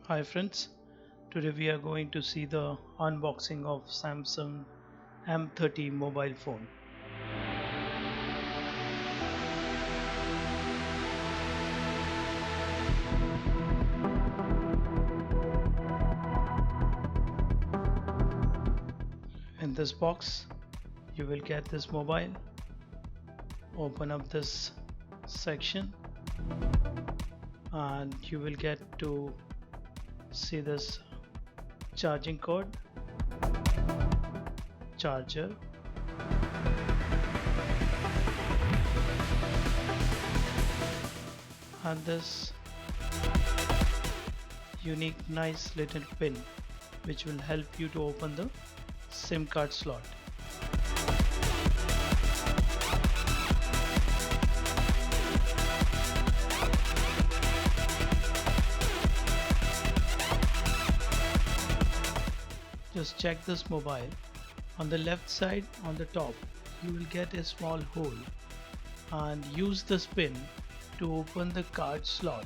Hi friends, today we are going to see the unboxing of Samsung M30 mobile phone. In this box you will get this mobile. Open up this section and you will get to see this charging cord, charger, and this unique nice little pin which will help you to open the SIM card slot. Just check this mobile. On the left side on the top you will get a small hole and use this pin to open the card slot.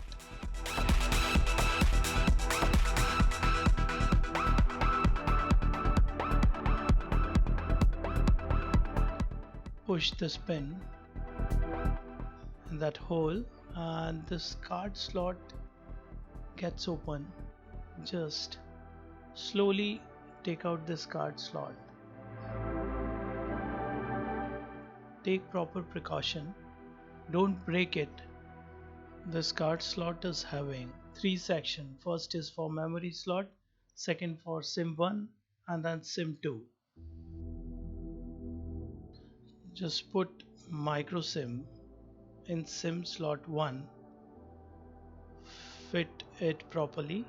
Push this pin in that hole and this card slot gets open. Just slowly take out this card slot. Take proper precaution, don't break it. This card slot is having three sections. First is for memory slot, second for SIM 1 and then SIM 2. Just put micro SIM in SIM slot 1, fit it properly.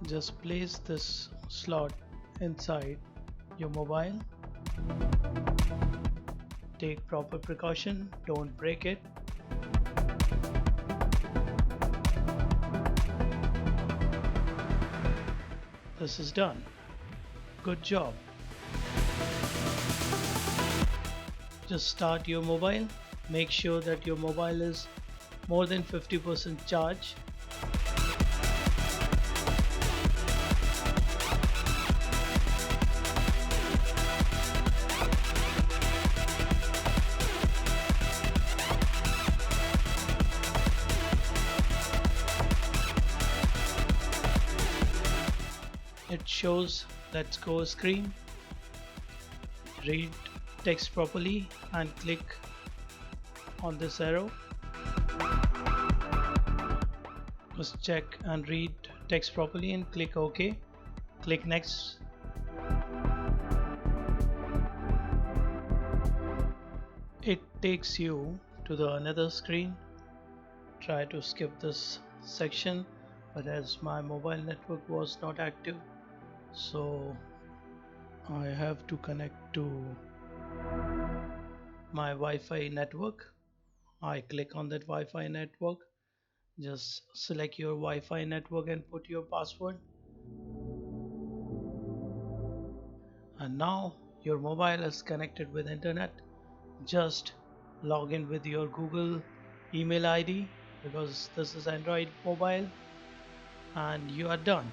Just place this slot inside your mobile. Take proper precaution, don't break it. This is done. Good job. Just start your mobile. Make sure that your mobile is more than 50% charged. It shows let's go screen. Read text properly and click on this arrow. Just check and read text properly and click OK. Click next. It takes you to the another screen. Try to skip this section, but as my mobile network was not active, so I have to connect to my Wi-Fi network. I click on that Wi-Fi network. Just select your Wi-Fi network and put your password. And now your mobile is connected with internet. Just log in with your Google email ID because this is Android mobile, and you are done.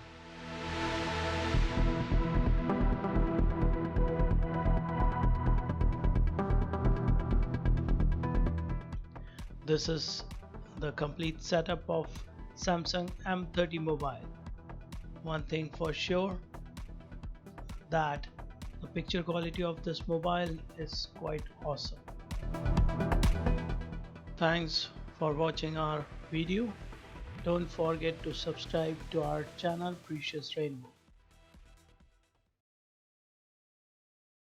This is the complete setup of Samsung M30 mobile. One thing for sure, that the picture quality of this mobile is quite awesome. Thanks for watching our video. Don't forget to subscribe to our channel Precious Rainbow.